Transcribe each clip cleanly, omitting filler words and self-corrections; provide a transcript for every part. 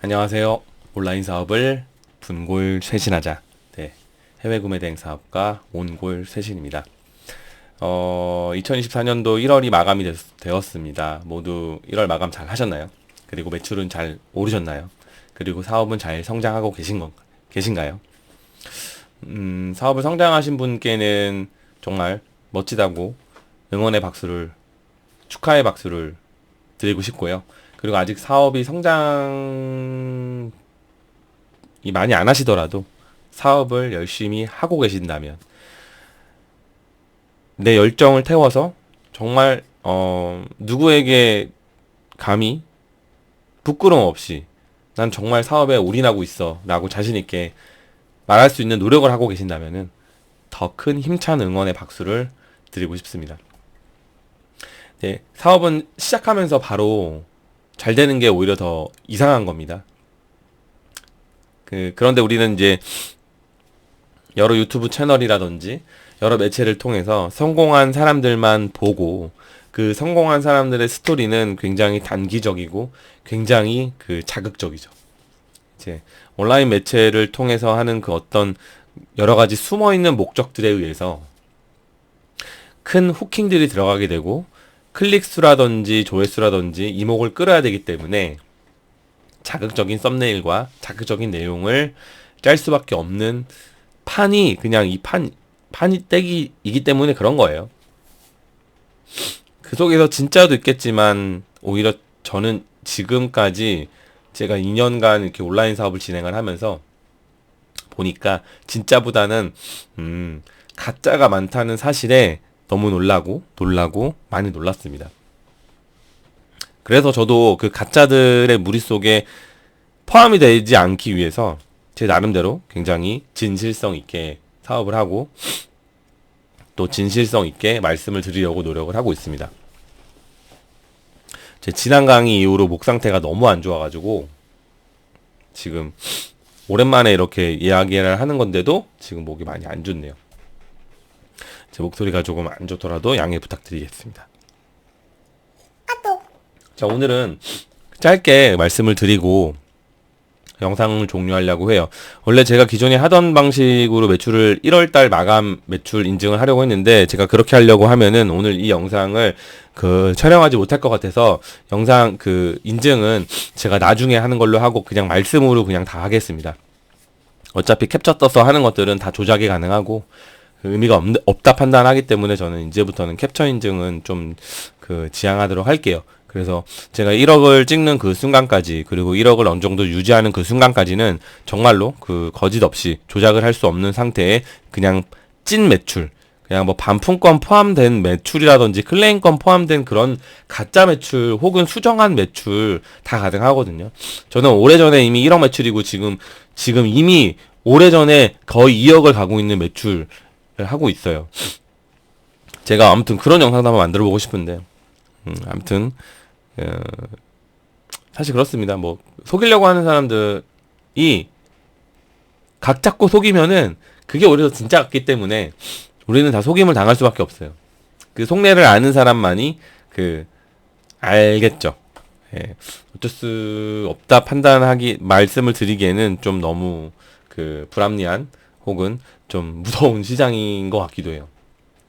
안녕하세요. 온라인 사업을 분골 쇄신하자. 네, 해외 구매 대행 사업가 온골 쇄신입니다. 2024년도 1월이 마감이 되었습니다. 모두 1월 마감 잘 하셨나요? 그리고 매출은 잘 오르셨나요? 그리고 사업은 잘 성장하고 계신가요? 사업을 성장하신 분께는 정말 멋지다고 응원의 박수를, 축하의 박수를 드리고 싶고요. 그리고 아직 사업이 성장이 많이 안 하시더라도 사업을 열심히 하고 계신다면 내 열정을 태워서 정말 누구에게 감히 부끄러움 없이 난 정말 사업에 올인하고 있어 라고 자신 있게 말할 수 있는 노력을 하고 계신다면은 더 큰 힘찬 응원의 박수를 드리고 싶습니다. 네, 사업은 시작하면서 바로 잘 되는 게 오히려 더 이상한 겁니다. 그런데 우리는 이제 여러 유튜브 채널이라든지 여러 매체를 통해서 성공한 사람들만 보고 그 성공한 사람들의 스토리는 굉장히 단기적이고 굉장히 자극적이죠. 이제 온라인 매체를 통해서 하는 그 어떤 여러 가지 숨어 있는 목적들에 의해서 큰 후킹들이 들어가게 되고 클릭수라든지 조회수라든지 이목을 끌어야 되기 때문에 자극적인 썸네일과 자극적인 내용을 짤 수밖에 없는 판이 그냥 판이 떼기이기 때문에 그런 거예요. 그 속에서 진짜도 있겠지만 오히려 저는 지금까지 제가 2년간 이렇게 온라인 사업을 진행을 하면서 보니까 진짜보다는 가짜가 많다는 사실에 너무 놀라고 많이 놀랐습니다. 그래서 저도 그 가짜들의 무리 속에 포함이 되지 않기 위해서 제 나름대로 굉장히 진실성 있게 사업을 하고 또 진실성 있게 말씀을 드리려고 노력을 하고 있습니다. 제 지난 강의 이후로 목 상태가 너무 안 좋아가지고 지금 오랜만에 이렇게 이야기를 하는 건데도 지금 목이 많이 안 좋네요. 제 목소리가 조금 안 좋더라도 양해 부탁드리겠습니다. 자, 오늘은 짧게 말씀을 드리고 영상을 종료하려고 해요. 원래 제가 기존에 하던 방식으로 매출을 1월달 마감 매출 인증을 하려고 했는데 제가 그렇게 하려고 하면은 오늘 이 영상을 촬영하지 못할 것 같아서 영상 인증은 제가 나중에 하는 걸로 하고 그냥 말씀으로 그냥 다 하겠습니다. 어차피 캡처 떠서 하는 것들은 다 조작이 가능하고 의미가 없다 판단하기 때문에 저는 이제부터는 캡처 인증은 좀 지양하도록 할게요. 그래서 제가 1억을 찍는 그 순간까지 그리고 1억을 어느 정도 유지하는 그 순간까지는 정말로 거짓 없이 조작을 할 수 없는 상태에 그냥 찐 매출, 그냥 뭐 반품권 포함된 매출이라든지 클레임권 포함된 그런 가짜 매출 혹은 수정한 매출 다 가능하거든요. 저는 오래전에 이미 1억 매출이고 지금 이미 오래전에 거의 2억을 가고 있는 매출 하고 있어요. 제가 아무튼 그런 영상도 한번 만들어 보고 싶은데 아무튼 사실 그렇습니다. 뭐 속이려고 하는 사람들이 각 잡고 속이면은 그게 오히려 진짜 같기 때문에 우리는 다 속임을 당할 수밖에 없어요. 그 속내를 아는 사람만이 알겠죠. 예. 어쩔 수 없다 말씀을 드리기에는 좀 너무 불합리한 혹은 좀 무서운 시장인 것 같기도 해요.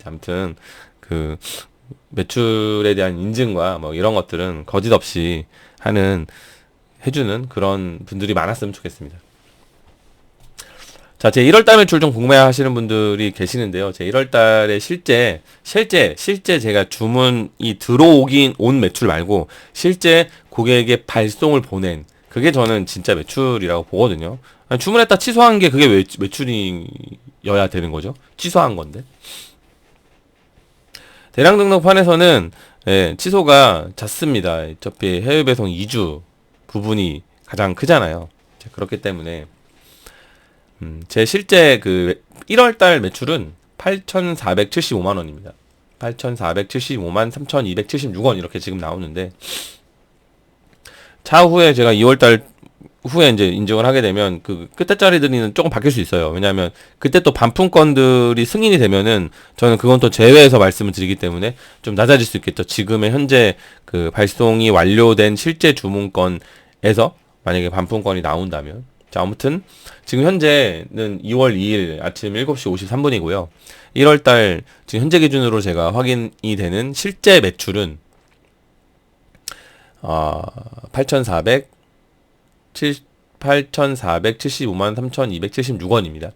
아무튼 매출에 대한 인증과 뭐 이런 것들은 거짓 없이 해주는 그런 분들이 많았으면 좋겠습니다. 자, 제 1월달 매출 좀 궁금해 하시는 분들이 계시는데요. 제 1월달에 실제 제가 주문이 온 매출 말고 실제 고객에게 발송을 보낸 그게 저는 진짜 매출이라고 보거든요. 아니, 주문했다 취소한 게 그게 매출이어야 되는 거죠. 취소한 건데. 대량 등록판에서는 취소가 잦습니다. 어차피 해외 배송 2주 부분이 가장 크잖아요. 그렇기 때문에 제 실제 1월달 매출은 8,475만 원입니다. 8,475만 3,276원 이렇게 지금 나오는데 차후에 제가 2월달 후에 이제 인증을 하게 되면 끝에 자리들은 조금 바뀔 수 있어요. 왜냐하면 그때 또 반품건들이 승인이 되면은 저는 그건 또 제외해서 말씀을 드리기 때문에 좀 낮아질 수 있겠죠. 지금의 현재 발송이 완료된 실제 주문건에서 만약에 반품권이 나온다면. 자, 아무튼 지금 현재는 2월 2일 아침 7시 53분이고요. 1월달 지금 현재 기준으로 제가 확인이 되는 실제 매출은 8,475만 3,276원입니다.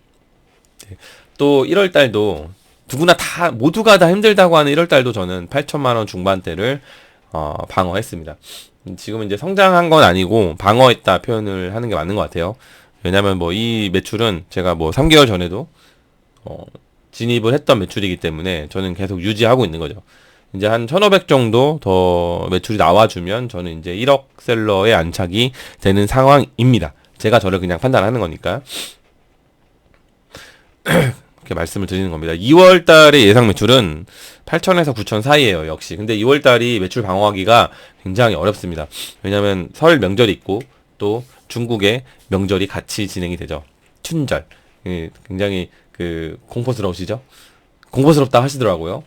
또 1월달도 누구나 다 모두가 다 힘들다고 하는 1월달도 저는 8천만 원 중반대를 방어했습니다. 지금은 이제 성장한 건 아니고 방어했다 표현을 하는 게 맞는 것 같아요. 왜냐면 뭐 이 매출은 제가 뭐 3개월 전에도 진입을 했던 매출이기 때문에 저는 계속 유지하고 있는 거죠. 이제 한 1,500 정도 더 매출이 나와주면 저는 이제 1억 셀러에 안착이 되는 상황입니다. 제가 저를 그냥 판단하는 거니까. 이렇게 말씀을 드리는 겁니다. 2월 달의 예상 매출은 8천에서 9천 사이에요, 역시. 근데 2월 달이 매출 방어하기가 굉장히 어렵습니다. 왜냐면 설 명절이 있고 또 중국의 명절이 같이 진행이 되죠. 춘절. 굉장히 공포스러우시죠? 공포스럽다 하시더라고요.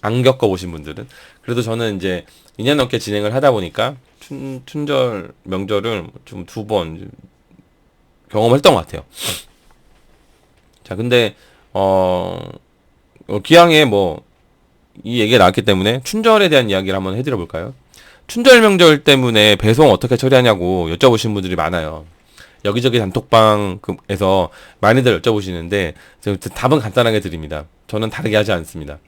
안 겪어보신 분들은. 그래도 저는 이제 2년 넘게 진행을 하다 보니까 춘절 명절을 좀 2번 경험했던 것 같아요. 자, 근데 기왕에 뭐 이 얘기가 나왔기 때문에 춘절에 대한 이야기를 한번 해드려 볼까요? 춘절 명절 때문에 배송 어떻게 처리하냐고 여쭤보신 분들이 많아요. 여기저기 단톡방에서 많이들 여쭤보시는데 답은 간단하게 드립니다. 저는 다르게 하지 않습니다.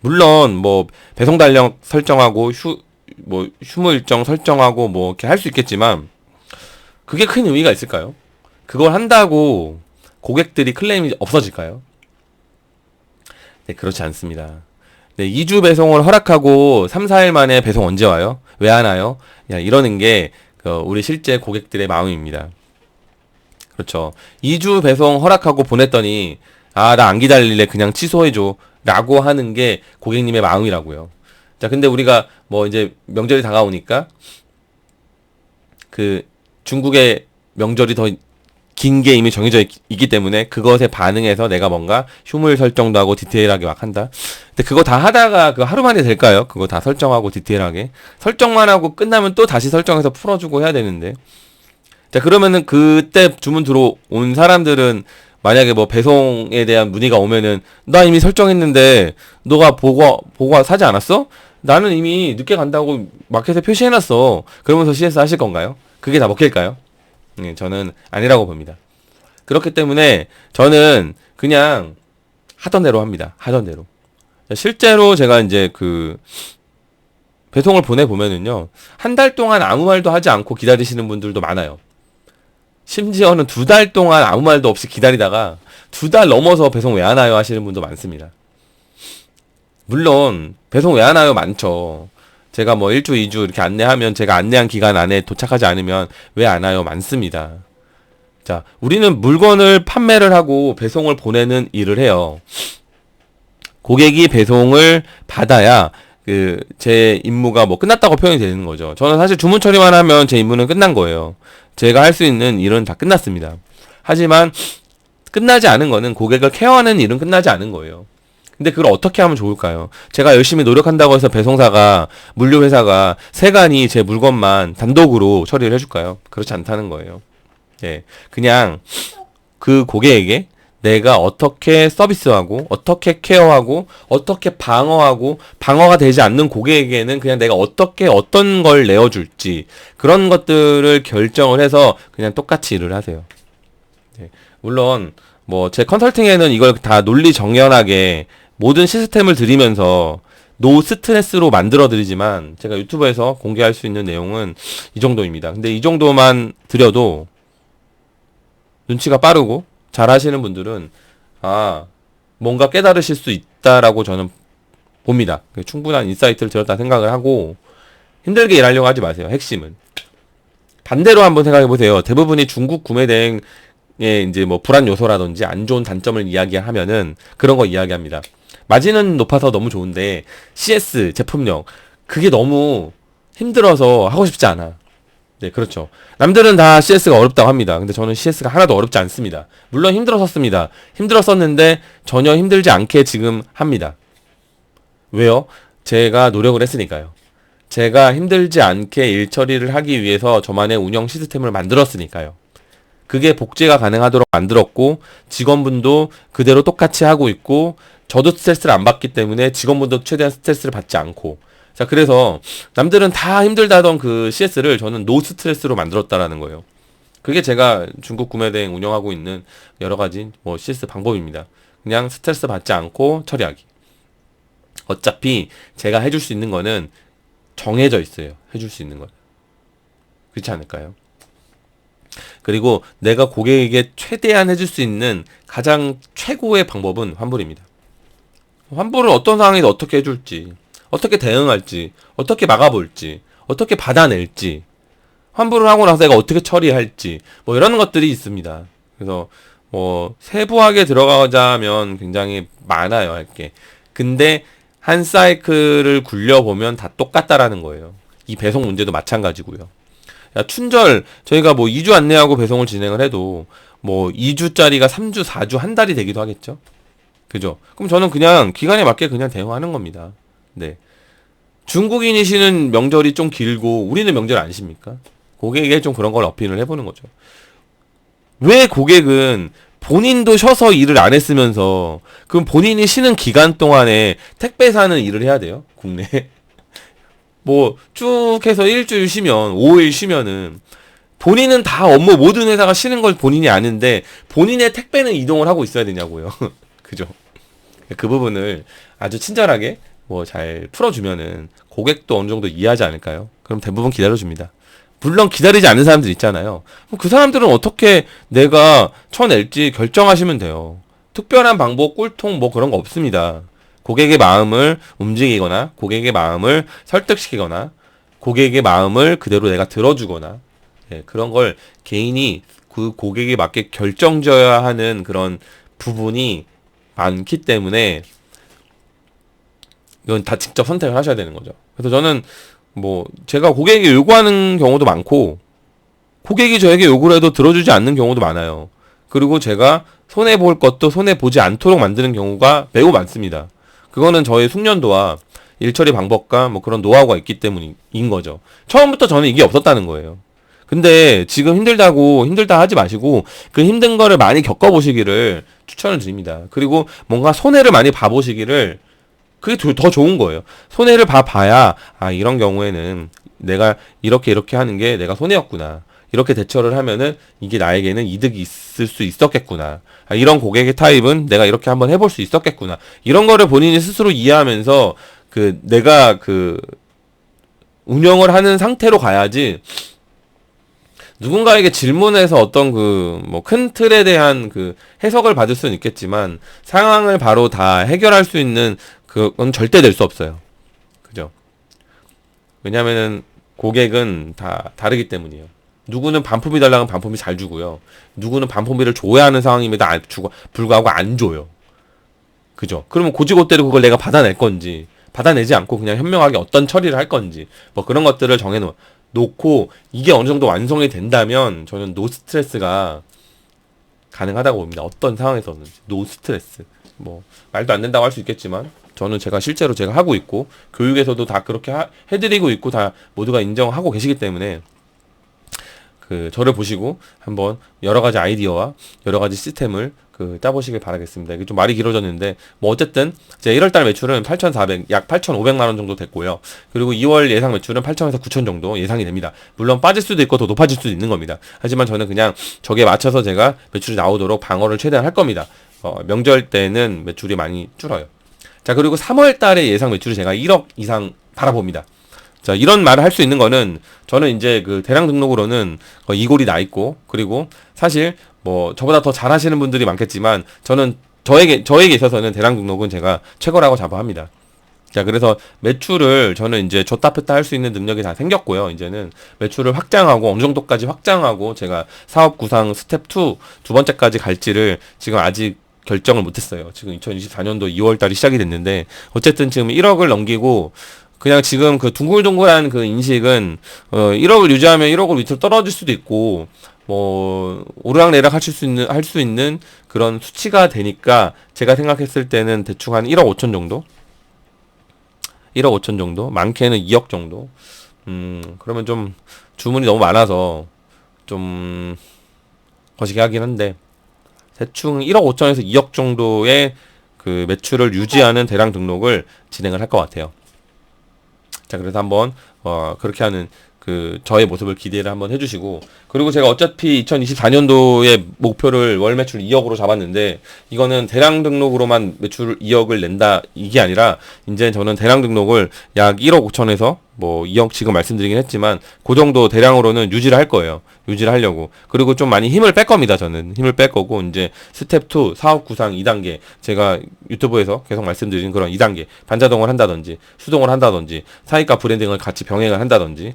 물론 뭐 배송 달력 설정하고 휴무 일정 설정하고 뭐 이렇게 할 수 있겠지만 그게 큰 의미가 있을까요? 그걸 한다고 고객들이 클레임이 없어질까요? 네, 그렇지 않습니다. 네, 2주 배송을 허락하고 3, 4일 만에 배송 언제 와요? 왜 안 와요? 야, 이러는 게 우리 실제 고객들의 마음입니다. 그렇죠. 2주 배송 허락하고 보냈더니 나 안 기다릴래 그냥 취소해줘 라고 하는 게 고객님의 마음이라고요. 자, 근데 우리가 뭐 이제 명절이 다가오니까 중국의 명절이 더 긴 게 이미 정해져 있기 때문에 그것에 반응해서 내가 뭔가 휴무일 설정도 하고 디테일하게 막 한다. 근데 그거 다 하다가 하루 만에 될까요? 그거 다 설정하고 디테일하게. 설정만 하고 끝나면 또 다시 설정해서 풀어주고 해야 되는데. 자, 그러면은 그때 주문 들어온 사람들은 만약에 뭐 배송에 대한 문의가 오면은 나 이미 설정했는데 너가 보고 사지 않았어? 나는 이미 늦게 간다고 마켓에 표시해놨어. 그러면서 CS 하실 건가요? 그게 다 먹힐까요? 네, 저는 아니라고 봅니다. 그렇기 때문에 저는 그냥 하던 대로 합니다. 하던 대로. 실제로 제가 이제 배송을 보내보면은요, 한 달 동안 아무 말도 하지 않고 기다리시는 분들도 많아요. 심지어는 2달 동안 아무 말도 없이 기다리다가 2달 넘어서 배송 왜 안 와요 하시는 분도 많습니다. 물론 배송 왜 안 와요 많죠. 제가 뭐 1주, 2주 이렇게 안내하면 제가 안내한 기간 안에 도착하지 않으면 왜 안 와요 많습니다. 자, 우리는 물건을 판매를 하고 배송을 보내는 일을 해요. 고객이 배송을 받아야 제 임무가 뭐 끝났다고 표현이 되는 거죠. 저는 사실 주문 처리만 하면 제 임무는 끝난 거예요. 제가 할 수 있는 일은 다 끝났습니다. 하지만 끝나지 않은 거는 고객을 케어하는 일은 끝나지 않은 거예요. 근데 그걸 어떻게 하면 좋을까요? 제가 열심히 노력한다고 해서 배송사가, 물류회사가 세간이 제 물건만 단독으로 처리를 해줄까요? 그렇지 않다는 거예요. 예, 그냥 그 고객에게 내가 어떻게 서비스하고, 어떻게 케어하고, 어떻게 방어하고, 방어가 되지 않는 고객에게는 그냥 내가 어떤 걸 내어줄지, 그런 것들을 결정을 해서 그냥 똑같이 일을 하세요. 예, 물론, 뭐, 제 컨설팅에는 이걸 다 논리 정연하게 모든 시스템을 드리면서 노 스트레스로 만들어 드리지만, 제가 유튜브에서 공개할 수 있는 내용은 이 정도입니다. 근데 이 정도만 드려도 눈치가 빠르고 잘 하시는 분들은 뭔가 깨달으실 수 있다라고 저는 봅니다. 충분한 인사이트를 들었다 생각을 하고 힘들게 일하려고 하지 마세요. 핵심은. 반대로 한번 생각해 보세요. 대부분이 중국 구매 대행에 이제 뭐 불안 요소라든지 안 좋은 단점을 이야기하면은 그런 거 이야기합니다. 마진은 높아서 너무 좋은데 CS 제품력 그게 너무 힘들어서 하고 싶지 않아. 네, 그렇죠. 남들은 다 CS가 어렵다고 합니다. 근데 저는 CS가 하나도 어렵지 않습니다. 물론 힘들었었습니다. 힘들었었는데 전혀 힘들지 않게 지금 합니다. 왜요? 제가 노력을 했으니까요. 제가 힘들지 않게 일 처리를 하기 위해서 저만의 운영 시스템을 만들었으니까요. 그게 복제가 가능하도록 만들었고 직원분도 그대로 똑같이 하고 있고 저도 스트레스를 안 받기 때문에 직원분도 최대한 스트레스를 받지 않고 자 그래서 남들은 다 힘들다던 그 CS를 저는 노 스트레스로 만들었다라는 거예요. 그게 제가 중국 구매대행 운영하고 있는 여러 가지 뭐 CS 방법입니다. 그냥 스트레스 받지 않고 처리하기. 어차피 제가 해줄 수 있는 거는 정해져 있어요. 해줄 수 있는 건. 그렇지 않을까요? 그리고 내가 고객에게 최대한 해줄 수 있는 가장 최고의 방법은 환불입니다. 환불을 어떤 상황에서 어떻게 해줄지, 어떻게 대응할지, 어떻게 막아볼지, 어떻게 받아낼지, 환불을 하고 나서 내가 어떻게 처리할지, 뭐 이런 것들이 있습니다. 그래서 뭐 세부하게 들어가자면 굉장히 많아요, 할 게. 근데 한 사이클을 굴려보면 다 똑같다라는 거예요. 이 배송 문제도 마찬가지고요. 야, 춘절 저희가 뭐 2주 안내하고 배송을 진행을 해도 뭐 2주짜리가 3주, 4주, 한 달이 되기도 하겠죠. 그죠? 그럼 저는 그냥 기간에 맞게 그냥 대응하는 겁니다. 네. 중국인이 쉬는 명절이 좀 길고 우리는 명절 안 쉽니까? 고객에게 좀 그런 걸 어필을 해보는 거죠. 왜 고객은 본인도 쉬어서 일을 안 했으면서 그럼 본인이 쉬는 기간 동안에 택배사는 일을 해야 돼요? 국내에? 뭐 쭉 해서 일주일 쉬면 5일 쉬면은 본인은 다 업무 모든 회사가 쉬는 걸 본인이 아는데 본인의 택배는 이동을 하고 있어야 되냐고요. 그죠? 그 부분을 아주 친절하게 뭐 잘 풀어주면은 고객도 어느 정도 이해하지 않을까요? 그럼 대부분 기다려줍니다. 물론 기다리지 않는 사람들 있잖아요. 그 사람들은 어떻게 내가 쳐낼지 결정하시면 돼요. 특별한 방법, 꿀통 뭐 그런 거 없습니다. 고객의 마음을 움직이거나 고객의 마음을 설득시키거나 고객의 마음을 그대로 내가 들어주거나 예, 그런 걸 개인이 그 고객에 맞게 결정져야 하는 그런 부분이 많기 때문에 이건 다 직접 선택을 하셔야 되는 거죠. 그래서 저는 뭐 제가 고객에게 요구하는 경우도 많고 고객이 저에게 요구를 해도 들어주지 않는 경우도 많아요. 그리고 제가 손해볼 것도 손해보지 않도록 만드는 경우가 매우 많습니다. 그거는 저의 숙련도와 일처리 방법과 뭐 그런 노하우가 있기 때문인 거죠. 처음부터 저는 이게 없었다는 거예요. 근데 지금 힘들다 하지 마시고 그 힘든 거를 많이 겪어보시기를 추천을 드립니다. 그리고 뭔가 손해를 많이 봐보시기를 그게 더 좋은 거예요. 손해를 봐야 아 이런 경우에는 내가 이렇게 하는 게 내가 손해였구나. 이렇게 대처를 하면은 이게 나에게는 이득이 있을 수 있었겠구나. 아, 이런 고객의 타입은 내가 이렇게 한번 해볼 수 있었겠구나. 이런 거를 본인이 스스로 이해하면서 내가 운영을 하는 상태로 가야지 누군가에게 질문해서 어떤 뭐 큰 틀에 대한 해석을 받을 수는 있겠지만 상황을 바로 다 해결할 수 있는 그건 절대 될 수 없어요. 그죠? 왜냐면은 고객은 다 다르기 때문이에요. 누구는 반품비 달라면 반품비 잘 주고요. 누구는 반품비를 줘야 하는 상황임에도 불구하고 안 줘요. 그죠? 그러면 고지고대로 그걸 내가 받아낼 건지, 받아내지 않고 그냥 현명하게 어떤 처리를 할 건지, 뭐 그런 것들을 놓고, 이게 어느 정도 완성이 된다면, 저는 노 스트레스가 가능하다고 봅니다. 어떤 상황에서는. 노 스트레스. 뭐, 말도 안 된다고 할 수 있겠지만, 저는 실제로 제가 하고 있고, 교육에서도 다 그렇게 해드리고 있고, 다 모두가 인정하고 계시기 때문에, 저를 보시고 한번 여러 가지 아이디어와 여러 가지 시스템을 짜보시길 바라겠습니다. 이게 좀 말이 길어졌는데, 뭐 어쨌든, 제 1월달 매출은 8,400, 약 8,500만원 정도 됐고요. 그리고 2월 예상 매출은 8,000에서 9,000 정도 예상이 됩니다. 물론 빠질 수도 있고 더 높아질 수도 있는 겁니다. 하지만 저는 그냥 저기에 맞춰서 제가 매출이 나오도록 방어를 최대한 할 겁니다. 명절 때는 매출이 많이 줄어요. 자, 그리고 3월 달에 예상 매출이 제가 1억 이상 바라봅니다. 자, 이런 말을 할 수 있는 거는 저는 이제 대량 등록으로는 이골이 나 있고, 그리고 사실 뭐 저보다 더 잘하시는 분들이 많겠지만 저는 저에게 있어서는 대량 등록은 제가 최고라고 자부합니다. 자, 그래서 매출을 저는 이제 줬다 폈다 할 수 있는 능력이 다 생겼고요. 이제는 매출을 확장하고 어느 정도까지 확장하고 제가 사업 구상 스텝 2 두 번째까지 갈지를 지금 아직 결정을 못했어요. 지금 2024년도 2월 달이 시작이 됐는데 어쨌든 지금 1억을 넘기고 그냥 지금 둥글둥글한 인식은 1억을 유지하면 1억을 밑으로 떨어질 수도 있고 뭐 오르락내락 할 수 있는 그런 수치가 되니까 제가 생각했을 때는 대충 한 1억 5천 정도 1억 5천 정도, 많게는 2억 정도. 그러면 좀 주문이 너무 많아서 좀 거시기 하긴 한데, 대충 1억 5천에서 2억 정도의 그 매출을 유지하는 대량 등록을 진행을 할 것 같아요. 자, 그래서 한번 그렇게 하는 그 저의 모습을 기대를 한번 해주시고, 그리고 제가 어차피 2024년도에 목표를 월 매출 2억으로 잡았는데, 이거는 대량 등록으로만 매출 2억을 낸다 이게 아니라, 이제 저는 대량 등록을 약 1억 5천에서 뭐 2억 지금 말씀드리긴 했지만 그 정도 대량으로는 유지를 할 거예요. 유지를 하려고. 그리고 좀 많이 힘을 뺄 겁니다. 저는 힘을 뺄 거고, 이제 스텝 2 사업 구상 2단계, 제가 유튜브에서 계속 말씀드린 그런 2단계, 반자동을 한다든지 수동을 한다든지 사이과 브랜딩을 같이 병행을 한다든지,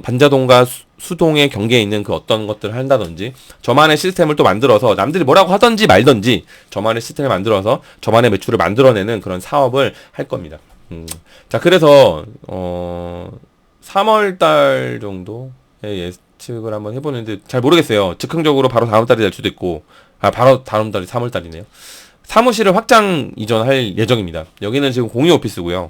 반자동과 수동의 경계에 있는 그 어떤 것들을 한다든지, 저만의 시스템을 또 만들어서 남들이 뭐라고 하든지 말든지 저만의 시스템을 만들어서 저만의 매출을 만들어내는 그런 사업을 할 겁니다. 자, 그래서 3월달 정도에 예측을 한번 해보는데 잘 모르겠어요. 즉흥적으로 바로 다음 달이 될 수도 있고, 바로 다음 달이 3월달이네요. 사무실을 확장 이전할 예정입니다. 여기는 지금 공유 오피스고요.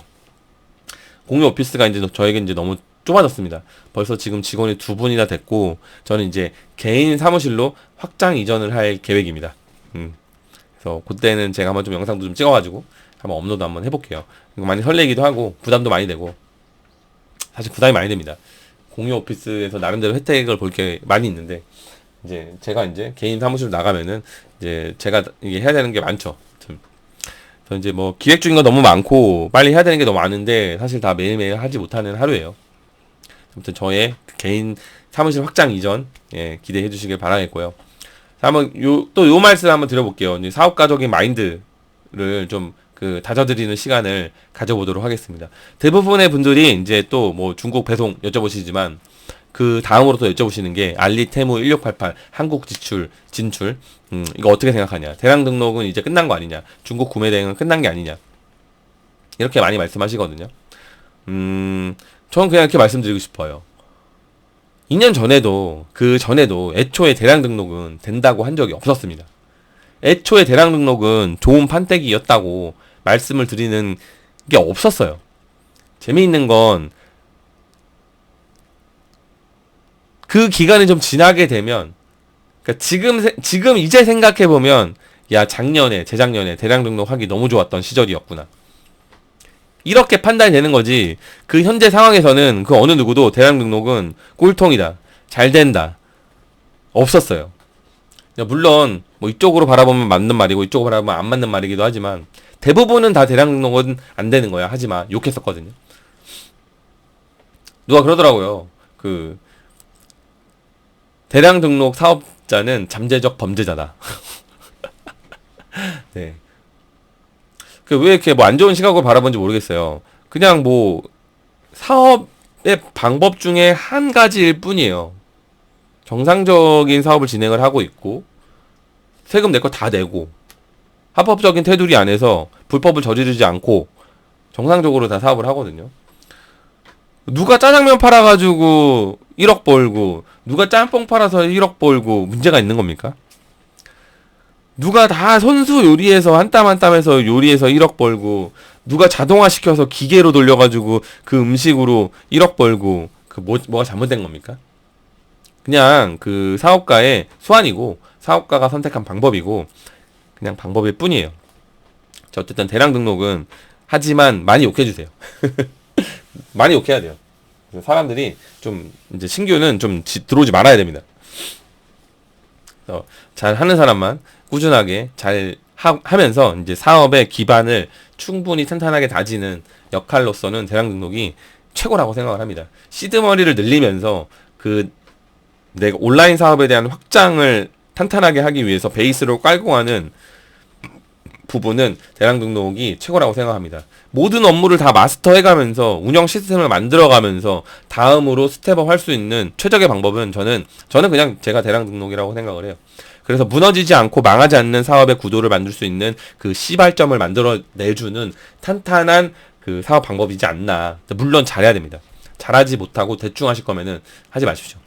공유 오피스가 이제 저에게 이제 너무 좁아졌습니다. 벌써 지금 직원이 2분이나 됐고, 저는 이제 개인 사무실로 확장 이전을 할 계획입니다. 그래서 그때는 제가 한번 좀 영상도 좀 찍어가지고 한번 업로드 한번 해볼게요. 이거 많이 설레기도 하고 부담도 많이 되고, 사실 부담이 많이 됩니다. 공유 오피스에서 나름대로 혜택을 볼 게 많이 있는데, 이제 제가 이제 개인 사무실 나가면은 이제 제가 이게 해야 되는 게 많죠. 저 이제 뭐 기획 중인 거 너무 많고 빨리 해야 되는 게 너무 많은데 사실 다 매일매일 하지 못하는 하루예요. 아무튼 저의 개인 사무실 확장 이전, 예, 기대해 주시길 바라겠고요. 자, 한번 또 요 말씀 한번 드려볼게요. 이제 사업가적인 마인드를 좀 다져드리는 시간을 가져보도록 하겠습니다. 대부분의 분들이 이제 또 뭐 중국 배송 여쭤보시지만, 그 다음으로 또 여쭤보시는 게 알리, 테무, 1688 한국 진출, 이거 어떻게 생각하냐, 대량 등록은 이제 끝난 거 아니냐, 중국 구매 대행은 끝난 게 아니냐, 이렇게 많이 말씀하시거든요. 저는 그냥 이렇게 말씀드리고 싶어요. 2년 전에도 그 전에도 애초에 대량 등록은 된다고 한 적이 없었습니다. 애초에 대량 등록은 좋은 판때기였다고 말씀을 드리는 게 없었어요. 재미있는 건 그 기간이 좀 지나게 되면, 그러니까 지금 이제 생각해 보면, 야, 재작년에 대량 등록하기 너무 좋았던 시절이었구나, 이렇게 판단이 되는 거지. 그 현재 상황에서는 그 어느 누구도 대량 등록은 꼴통이다, 잘 된다, 없었어요. 물론 뭐 이쪽으로 바라보면 맞는 말이고 이쪽으로 바라보면 안 맞는 말이기도 하지만, 대부분은 다 대량 등록은 안 되는 거야. 하지만 욕했었거든요. 누가 그러더라고요. 대량 등록 사업자는 잠재적 범죄자다. 네. 왜 이렇게 뭐 안 좋은 시각으로 바라보는지 모르겠어요. 그냥 뭐 사업의 방법 중에 한 가지일 뿐이에요. 정상적인 사업을 진행을 하고 있고, 세금 내 거 다 내고, 합법적인 테두리 안에서 불법을 저지르지 않고 정상적으로 다 사업을 하거든요. 누가 짜장면 팔아가지고 1억 벌고, 누가 짬뽕 팔아서 1억 벌고 문제가 있는 겁니까? 누가 다 손수 요리해서 한 땀 한 땀에서 요리해서 1억 벌고, 누가 자동화 시켜서 기계로 돌려가지고 그 음식으로 1억 벌고, 뭐가 잘못된 겁니까? 그냥 그 사업가의 수완이고, 사업가가 선택한 방법이고, 그냥 방법일 뿐이에요. 자, 어쨌든 대량 등록은 하지만 많이 욕해주세요. 많이 욕해야 돼요. 사람들이 좀 이제 신규는 좀 들어오지 말아야 됩니다. 잘 하는 사람만 꾸준하게 잘 하면서 이제 사업의 기반을 충분히 탄탄하게 다지는 역할로서는 대량 등록이 최고라고 생각을 합니다. 시드머니를 늘리면서 내가 온라인 사업에 대한 확장을 탄탄하게 하기 위해서 베이스로 깔고 가는 부분은 대량 등록이 최고라고 생각합니다. 모든 업무를 다 마스터해가면서 운영 시스템을 만들어가면서 다음으로 스텝업 할 수 있는 최적의 방법은 저는 그냥 제가 대량 등록이라고 생각을 해요. 그래서 무너지지 않고 망하지 않는 사업의 구도를 만들 수 있는 그 시발점을 만들어내주는 탄탄한 그 사업 방법이지 않나. 물론 잘해야 됩니다. 잘하지 못하고 대충 하실 거면은 하지 마십시오.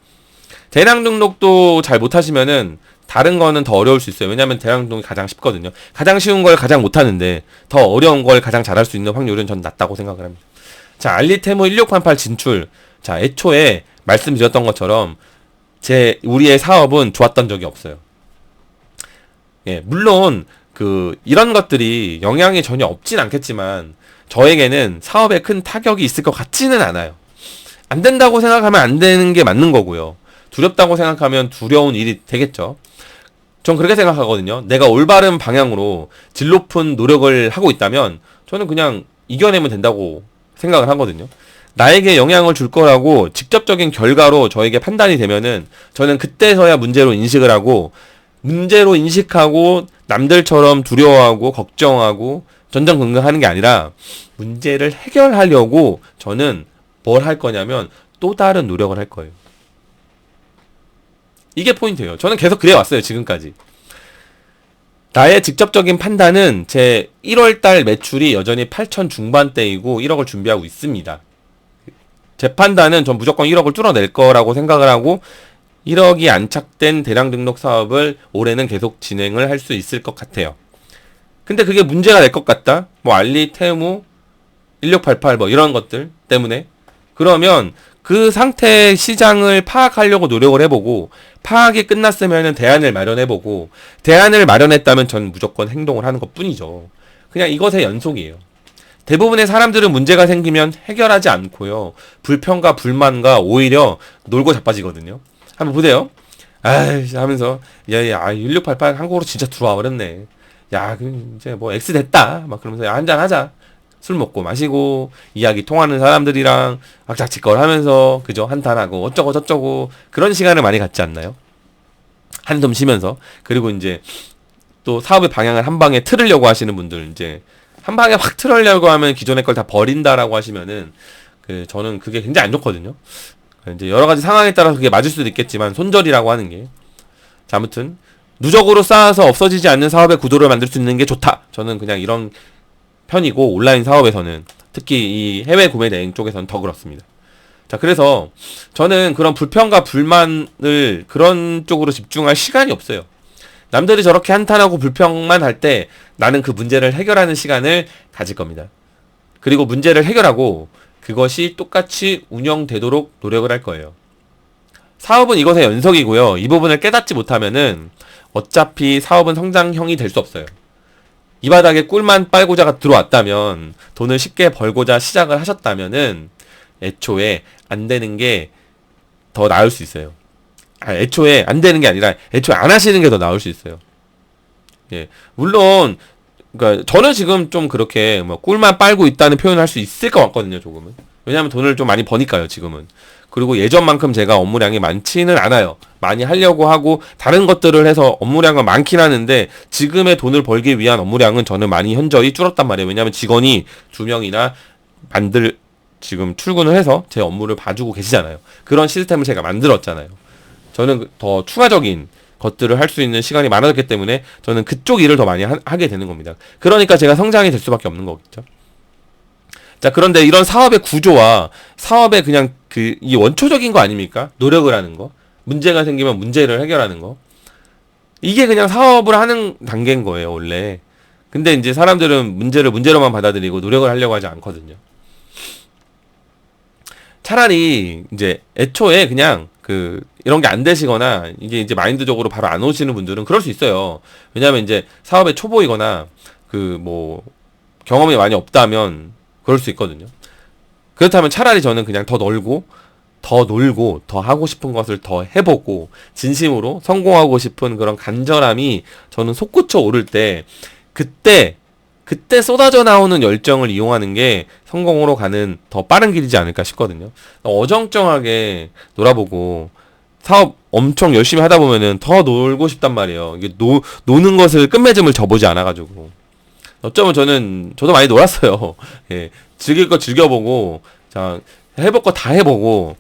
대량 등록도 잘 못하시면은 다른 거는 더 어려울 수 있어요. 왜냐면 대량 등록이 가장 쉽거든요. 가장 쉬운 걸 가장 못하는데 더 어려운 걸 가장 잘할 수 있는 확률은 전 낮다고 생각을 합니다. 자, 알리테무 1688 진출. 자, 애초에 말씀드렸던 것처럼 우리의 사업은 좋았던 적이 없어요. 예, 물론 이런 것들이 영향이 전혀 없진 않겠지만 저에게는 사업에 큰 타격이 있을 것 같지는 않아요. 안 된다고 생각하면 안 되는 게 맞는 거고요. 두렵다고 생각하면 두려운 일이 되겠죠. 전 그렇게 생각하거든요. 내가 올바른 방향으로 질 높은 노력을 하고 있다면 저는 그냥 이겨내면 된다고 생각을 하거든요. 나에게 영향을 줄 거라고 직접적인 결과로 저에게 판단이 되면은 저는 그때서야 문제로 인식을 하고, 문제로 인식하고 남들처럼 두려워하고 걱정하고 전전긍긍하는 게 아니라 문제를 해결하려고 저는 뭘 할 거냐면 또 다른 노력을 할 거예요. 이게 포인트예요. 저는 계속 그래 왔어요, 지금까지. 나의 직접적인 판단은 제 1월달 매출이 여전히 8천 중반대이고 1억을 준비하고 있습니다. 제 판단은 전 무조건 1억을 뚫어낼 거라고 생각을 하고 1억이 안착된 대량 등록 사업을 올해는 계속 진행을 할 수 있을 것 같아요. 근데 그게 문제가 될 것 같다? 뭐 알리, 테무, 1688 뭐 이런 것들 때문에. 그러면 그 상태의 시장을 파악하려고 노력을 해보고, 파악이 끝났으면 대안을 마련해보고, 대안을 마련했다면 전 무조건 행동을 하는 것 뿐이죠. 그냥 이것의 연속이에요. 대부분의 사람들은 문제가 생기면 해결하지 않고요, 불평과 불만과 오히려 놀고 자빠지거든요. 한번 보세요. 아이씨 하면서 야 1688 한국으로 진짜 들어와 버렸네. 야 이제 뭐 X 됐다 막 그러면서 야 한잔 하자. 술 먹고 마시고 이야기 통하는 사람들이랑 악착지껄 하면서 그죠, 한탄하고 어쩌고 저쩌고 그런 시간을 많이 갖지 않나요? 한숨 쉬면서. 그리고 이제 또 사업의 방향을 한 방에 틀으려고 하시는 분들, 이제 한 방에 확 틀으려고 하면 기존의 걸 다 버린다라고 하시면은 저는 그게 굉장히 안 좋거든요. 이제 여러 가지 상황에 따라서 그게 맞을 수도 있겠지만 손절이라고 하는 게, 자, 아무튼 누적으로 쌓아서 없어지지 않는 사업의 구도를 만들 수 있는 게 좋다. 저는 그냥 이런 편이고, 온라인 사업에서는 특히 이 해외 구매 대행 쪽에서는 더 그렇습니다. 자, 그래서 저는 그런 불평과 불만을 그런 쪽으로 집중할 시간이 없어요. 남들이 저렇게 한탄하고 불평만 할 때 나는 그 문제를 해결하는 시간을 가질 겁니다. 그리고 문제를 해결하고 그것이 똑같이 운영되도록 노력을 할 거예요. 사업은 이것의 연속이고요. 이 부분을 깨닫지 못하면은 어차피 사업은 성장형이 될 수 없어요. 이 바닥에 꿀만 빨고자 들어왔다면, 돈을 쉽게 벌고자 시작을 하셨다면은 애초에 안 되는 게 더 나을 수 있어요. 애초에 안 되는 게 아니라 애초에 안 하시는 게 더 나을 수 있어요. 예, 물론 그러니까 저는 지금 좀 그렇게 뭐 꿀만 빨고 있다는 표현을 할 수 있을 것 같거든요, 조금은. 왜냐하면 돈을 좀 많이 버니까요, 지금은. 그리고 예전만큼 제가 업무량이 많지는 않아요. 많이 하려고 하고 다른 것들을 해서 업무량은 많긴 하는데, 지금의 돈을 벌기 위한 업무량은 저는 많이 현저히 줄었단 말이에요. 왜냐하면 직원이 2명이나 지금 출근을 해서 제 업무를 봐주고 계시잖아요. 그런 시스템을 제가 만들었잖아요. 저는 더 추가적인 것들을 할 수 있는 시간이 많아졌기 때문에 저는 그쪽 일을 더 많이 하게 되는 겁니다. 그러니까 제가 성장이 될 수밖에 없는 거겠죠. 자, 그런데 이런 사업의 구조와 사업의 그냥 이 원초적인 거 아닙니까? 노력을 하는 거. 문제가 생기면 문제를 해결하는 거. 이게 그냥 사업을 하는 단계인 거예요, 원래. 근데 이제 사람들은 문제를 문제로만 받아들이고 노력을 하려고 하지 않거든요. 차라리 이제 애초에 그냥 이런 게 안 되시거나 이게 이제 마인드적으로 바로 안 오시는 분들은 그럴 수 있어요. 왜냐면 이제 사업의 초보이거나 뭐 경험이 많이 없다면 그럴 수 있거든요. 그렇다면 차라리 저는 그냥 더 놀고 더 하고 싶은 것을 더 해보고 진심으로 성공하고 싶은 그런 간절함이 저는 솟구쳐 오를 때, 그때 쏟아져 나오는 열정을 이용하는 게 성공으로 가는 더 빠른 길이지 않을까 싶거든요. 어정쩡하게 놀아보고 사업 엄청 열심히 하다 보면은 더 놀고 싶단 말이에요. 이게 노는 것을 끝맺음을 져보지 않아가지고. 어쩌면 저도 많이 놀았어요. 예. 즐길 거 즐겨보고, 자, 해볼 거 다 해보고,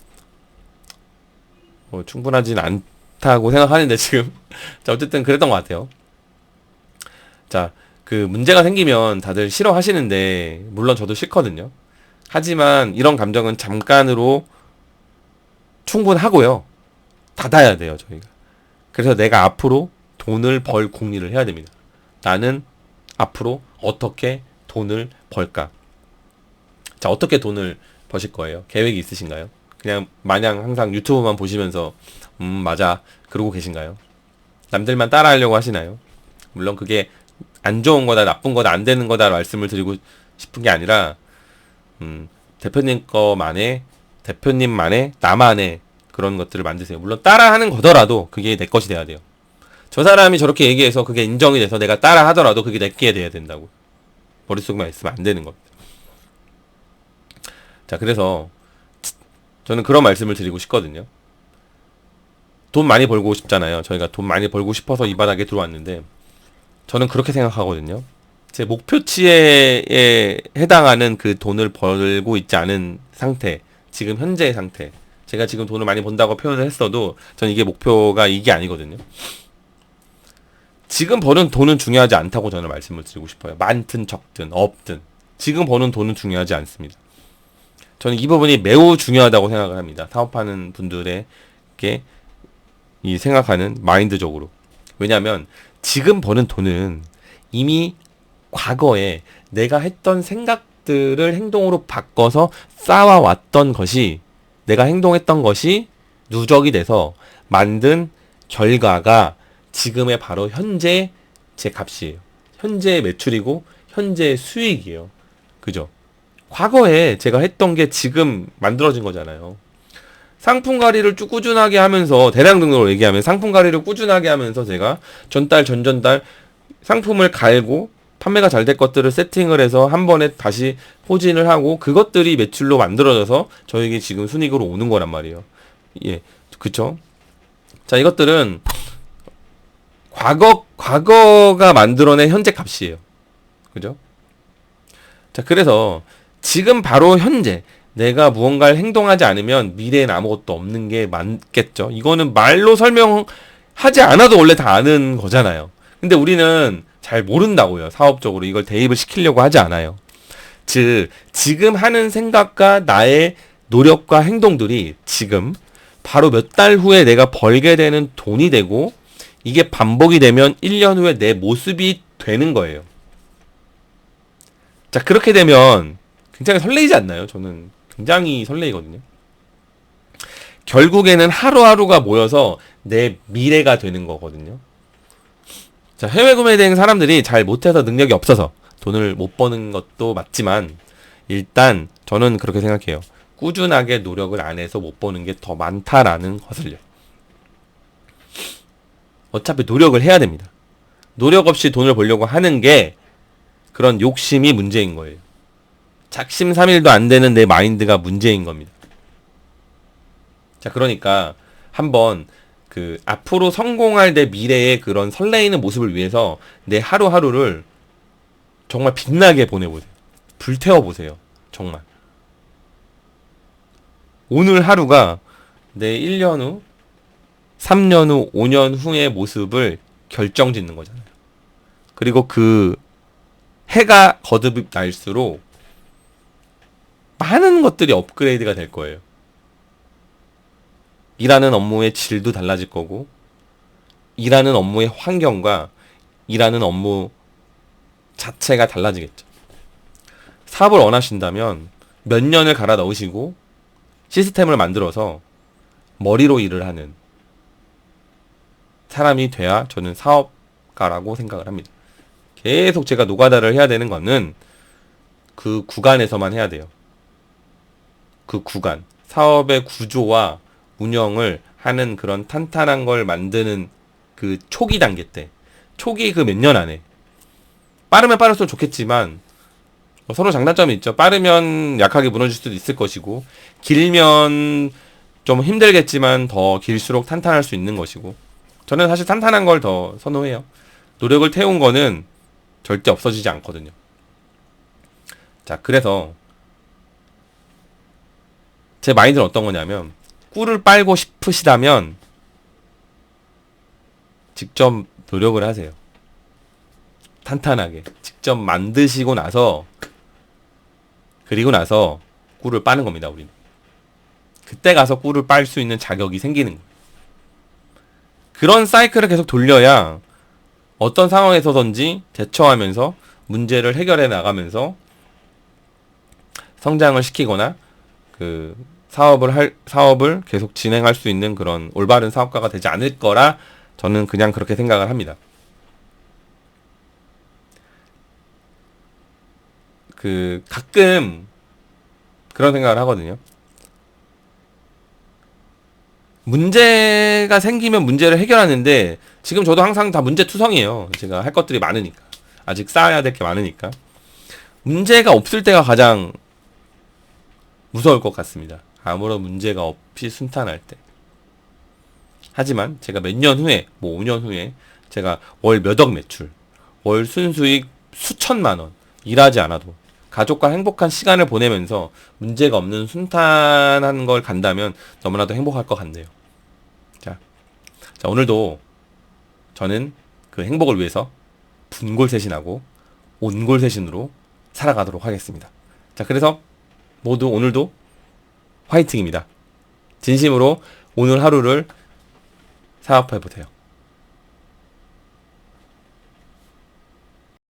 충분하진 않다고 생각하는데, 지금. 자, 어쨌든 그랬던 것 같아요. 자, 문제가 생기면 다들 싫어하시는데, 물론 저도 싫거든요. 하지만 이런 감정은 잠깐으로 충분하고요. 닫아야 돼요, 저희가. 그래서 내가 앞으로 돈을 벌 궁리를 해야 됩니다. 나는 앞으로 어떻게 돈을 벌까? 자, 어떻게 돈을 버실 거예요? 계획이 있으신가요? 그냥 마냥 항상 유튜브만 보시면서 맞아 그러고 계신가요? 남들만 따라하려고 하시나요? 물론 그게 안 좋은 거다, 나쁜 거다, 안 되는 거다 말씀을 드리고 싶은 게 아니라 대표님만의 나만의 그런 것들을 만드세요. 물론 따라하는 거더라도 그게 내 것이 돼야 돼요. 저 사람이 저렇게 얘기해서 그게 인정이 돼서 내가 따라 하더라도 그게 내게 돼야 된다고. 머릿속에만 있으면 안 되는 겁니다. 자, 그래서 저는 그런 말씀을 드리고 싶거든요. 돈 많이 벌고 싶잖아요. 저희가 돈 많이 벌고 싶어서 이 바닥에 들어왔는데 저는 그렇게 생각하거든요. 제 목표치에 해당하는 그 돈을 벌고 있지 않은 상태, 지금 현재의 상태. 제가 지금 돈을 많이 번다고 표현을 했어도 저는 이게 목표가 이게 아니거든요. 지금 버는 돈은 중요하지 않다고 저는 말씀을 드리고 싶어요. 많든 적든 없든 지금 버는 돈은 중요하지 않습니다. 저는 이 부분이 매우 중요하다고 생각을 합니다. 사업하는 분들에게 이 생각하는 마인드적으로. 왜냐하면 지금 버는 돈은 이미 과거에 내가 했던 생각들을 행동으로 바꿔서 쌓아왔던 것이, 내가 행동했던 것이 누적이 돼서 만든 결과가 지금의 바로 현재 제 값이에요. 현재의 매출이고 현재의 수익이에요. 그죠? 과거에 제가 했던 게 지금 만들어진 거잖아요. 상품 관리를 쭉 꾸준하게 하면서, 대량 등록으로 얘기하면 상품 관리를 꾸준하게 하면서 제가 전달 전전달 상품을 갈고 판매가 잘 될 것들을 세팅을 해서 한 번에 다시 포진을 하고 그것들이 매출로 만들어져서 저에게 지금 순익으로 오는 거란 말이에요. 예, 그쵸? 자, 이것들은 과거가 만들어낸 현재 값이에요. 그죠? 자, 그래서 지금 바로 현재 내가 무언가를 행동하지 않으면 미래엔 아무것도 없는 게 맞겠죠. 이거는 말로 설명하지 않아도 원래 다 아는 거잖아요. 근데 우리는 잘 모른다고요. 사업적으로 이걸 대입을 시키려고 하지 않아요. 즉, 지금 하는 생각과 나의 노력과 행동들이 지금 바로 몇 달 후에 내가 벌게 되는 돈이 되고, 이게 반복이 되면 1년 후에 내 모습이 되는 거예요. 자, 그렇게 되면 굉장히 설레이지 않나요? 저는 굉장히 설레이거든요. 결국에는 하루하루가 모여서 내 미래가 되는 거거든요. 자, 해외 구매 대행 사람들이 잘 못해서 능력이 없어서 돈을 못 버는 것도 맞지만, 일단 저는 그렇게 생각해요. 꾸준하게 노력을 안 해서 못 버는 게 더 많다라는 것을요. 어차피 노력을 해야 됩니다. 노력 없이 돈을 벌려고 하는 게 그런 욕심이 문제인 거예요. 작심삼일도 안 되는 내 마인드가 문제인 겁니다. 자, 그러니까 한번 앞으로 성공할 내 미래의 그런 설레이는 모습을 위해서 내 하루하루를 정말 빛나게 보내보세요. 불태워보세요. 정말. 오늘 하루가 내 1년 후, 3년 후, 5년 후의 모습을 결정짓는 거잖아요. 그리고 그 해가 거듭 날수록 많은 것들이 업그레이드가 될 거예요. 일하는 업무의 질도 달라질 거고, 일하는 업무의 환경과 일하는 업무 자체가 달라지겠죠. 사업을 원하신다면 몇 년을 갈아 넣으시고 시스템을 만들어서 머리로 일을 하는 사람이 돼야 저는 사업가라고 생각을 합니다. 계속 제가 노가다를 해야 되는 거는 그 구간에서만 해야 돼요. 그 구간, 사업의 구조와 운영을 하는 그런 탄탄한 걸 만드는 그 초기 단계 때, 초기 그 몇 년 안에, 빠르면 빠를수록 좋겠지만 서로 장단점이 있죠. 빠르면 약하게 무너질 수도 있을 것이고, 길면 좀 힘들겠지만 더 길수록 탄탄할 수 있는 것이고, 저는 사실 탄탄한 걸 더 선호해요. 노력을 태운 거는 절대 없어지지 않거든요. 자, 그래서 제 마인드는 어떤 거냐면, 꿀을 빨고 싶으시다면 직접 노력을 하세요. 탄탄하게 직접 만드시고 나서, 그리고 나서 꿀을 빠는 겁니다. 우리는 그때 가서 꿀을 빨 수 있는 자격이 생기는 거예요. 그런 사이클을 계속 돌려야 어떤 상황에서든지 대처하면서 문제를 해결해 나가면서 성장을 시키거나 그 사업을 계속 진행할 수 있는 그런 올바른 사업가가 되지 않을 거라 저는 그냥 그렇게 생각을 합니다. 그 가끔 그런 생각을 하거든요. 문제가 생기면 문제를 해결하는데 지금 저도 항상 다 문제투성이에요. 제가 할 것들이 많으니까. 아직 쌓아야 될 게 많으니까. 문제가 없을 때가 가장 무서울 것 같습니다. 아무런 문제가 없이 순탄할 때. 하지만 제가 몇 년 후에, 뭐 5년 후에 제가 월 몇억 매출, 월 순수익 수천만 원 일하지 않아도 가족과 행복한 시간을 보내면서 문제가 없는 순탄한 걸 간다면 너무나도 행복할 것 같네요. 자, 오늘도 저는 그 행복을 위해서 분골쇄신하고 온골쇄신으로 살아가도록 하겠습니다. 자, 그래서 모두 오늘도 화이팅입니다. 진심으로 오늘 하루를 사업해보세요.